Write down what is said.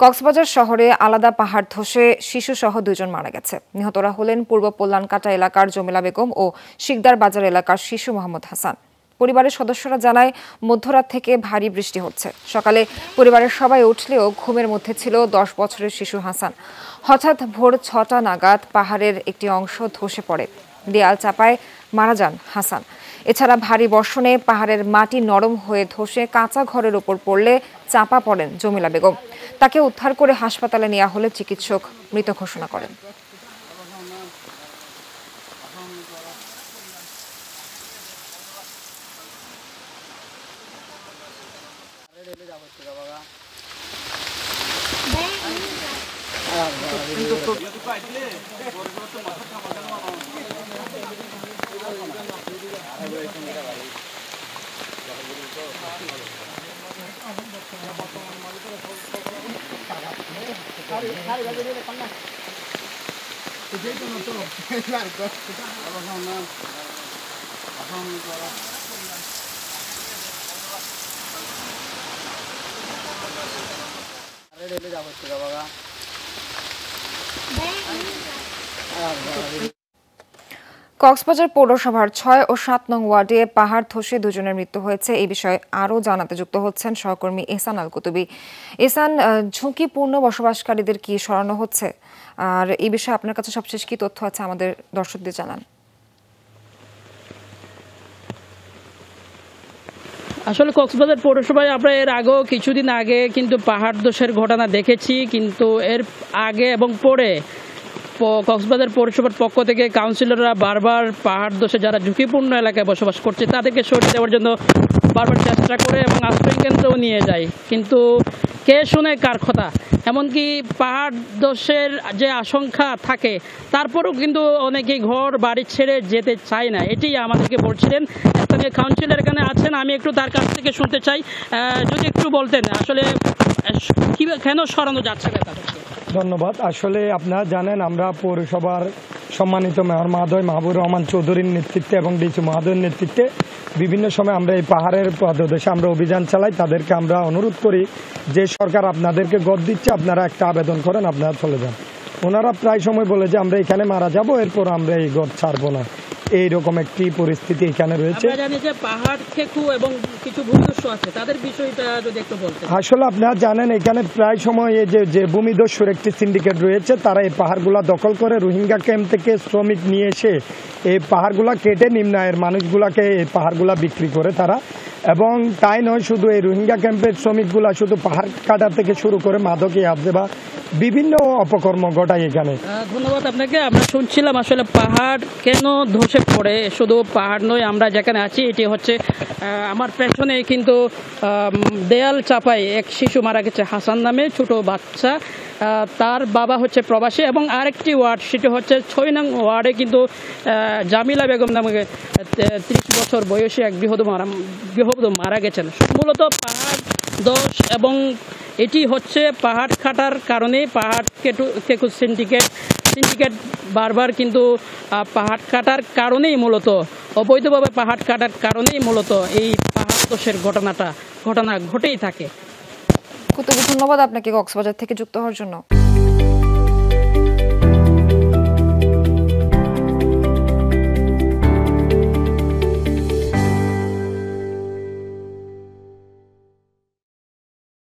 কক্সবাজার শহরে আলাদা পাহাড় ধসে শিশুসহ 2 জন মারা গেছে। নিহতরা হলেন পূর্ব পল্লানকাটা এলাকার জমিলা বেগম ও শিকদার বাজার এলাকার শিশু মোহাম্মদ হাসান। পরিবারের সদস্যরা জানায় মধ্যরাত থেকে ভারী বৃষ্টি হচ্ছে। সকালে পরিবারের সবাই উঠলেও ঘুমের মধ্যে ছিল 10 বছরের শিশু হাসান। হঠাৎ ভোর 6টা নাগাদ পাহাড়ের একটি অংশ ধসে পড়ে, দেয়াল চাপায় মারা যান হাসান। এছাড়া ভারী বর্ষণে পাহাড়ের মাটি নরম হয়ে ধসে কাঁচা ঘরের উপর পড়লে চাপা পড়েন জমিলা বেগম। তাকে উদ্ধার করে হাসপাতালে নেওয়া হলে চিকিৎসক মৃত ঘোষণা করেন। কক্সবাজার পৌরসভার 6 ও 7 নং ওয়ার্ডে পাহাড় ধসে 2 জনের মৃত্যু হয়েছে। এই বিষয়ে আরও জানাতে যুক্ত হচ্ছেন সহকর্মী এহসান আল কুতুবী। এহসান, ঝুঁকিপূর্ণ বসবাসকারীদের কি সরানো হচ্ছে, আর এই বিষয়ে আপনার কাছে সবশেষ কি তথ্য আছে আমাদের দর্শকদের জানান। আসলে কক্সবাজার পৌরসভায় আমরা এর আগেও কিছুদিন আগে কিন্তু পাহাড় ধসের ঘটনা দেখেছি, কিন্তু এর আগে এবং পরে কক্সবাজার পৌরসভার পক্ষ থেকে কাউন্সিলররা বারবার পাহাড় ধসে যারা ঝুঁকিপূর্ণ এলাকায় বসবাস করছে তাদেরকে সরিয়ে দেওয়ার জন্য বারবার চেষ্টা করে এবং আশ্রয় কেন্দ্রেও নিয়ে যায়, কিন্তু কে শুনে কার কথা। এমনকি পাহাড় ধসের যে আশঙ্কা থাকে তারপরেও কিন্তু অনেকেই ঘর বাড়ি ছেড়ে যেতে চায় না, এটি আমাদেরকে বলছিলেন। স্থানীয় কাউন্সিলর এখানে আছেন, আমি একটু তার কাছ থেকে শুনতে চাই, যদি একটু বলতেন আসলে কেন সরানো যাচ্ছে না তাদেরকে। ধন্যবাদ। আসলে আপনারা জানেন আমরা পৌরসভার সম্মানিত মেয়র মহোদয় মাহবুবুর রহমান চৌধুরীর নেতৃত্বে এবং ডিসি মহোদয়ের নেতৃত্বে বিভিন্ন সময় আমরা এই পাহাড়ের পাদদেশে আমরা অভিযান চালাই। তাদেরকে আমরা অনুরোধ করি যে সরকার আপনাদেরকে গড় দিচ্ছে, আপনারা একটা আবেদন করেন, আপনারা চলে যান। ওনারা প্রায় সময় বলে যে আমরা এখানে মারা যাব, এরপর আমরা এই গড় ছাড়বো না। এইরকম একটি পরিস্থিতি এখানে রয়েছে। আসলে আপনারা জানেন এখানে প্রায় সময় এই যে ভূমিদস্যুর একটি সিন্ডিকেট রয়েছে, তারা এই পাহাড়গুলা দখল করে রোহিঙ্গা ক্যাম্প থেকে শ্রমিক নিয়ে এসে এই পাহাড়গুলা কেটে নিম্ন আয়ের মানুষগুলাকে এই পাহাড়গুলা বিক্রি করে তারা। এবং তাই নয়, শুধু এই রোহিঙ্গা ক্যাম্পের শ্রমিকগুলা শুধু পাহাড় কাটা থেকে শুরু করে মাদকে আসছে বা বিভিন্ন অপকর্ম ঘটায় এখানে। ধন্যবাদ আপনাকে। আমরা শুনছিলাম আসলে পাহাড় কেন ধসে পড়ে, শুধু পাহাড় নয়, আমরা যেখানে আছি এটি হচ্ছে আমার পেছনে কিন্তু দেয়াল চাপায় এক শিশু মারা গেছে হাসান নামে, ছোট বাচ্চা। তার বাবা হচ্ছে প্রবাসী। এবং আরেকটি ওয়ার্ড, সেটি হচ্ছে 6 নং ওয়ার্ডে কিন্তু জামিলা বেগম নামে 30 বছর বয়সী এক গৃহবধূ মারা গেছেন। মূলত পাহাড় ধস এবং এটি হচ্ছে পাহাড় কাটার কারণে, পাহাড় কেটু সিন্ডিকেট বারবার কিন্তু পাহাড় কাটার কারণেই মূলত, অবৈধভাবে পাহাড় কাটার কারণেই মূলত এই পাহাড় ধসের ঘটনা ঘটেই থাকে। কুতুবী, ধন্যবাদ আপনাকে কক্সবাজার থেকে যুক্ত হওয়ার জন্য।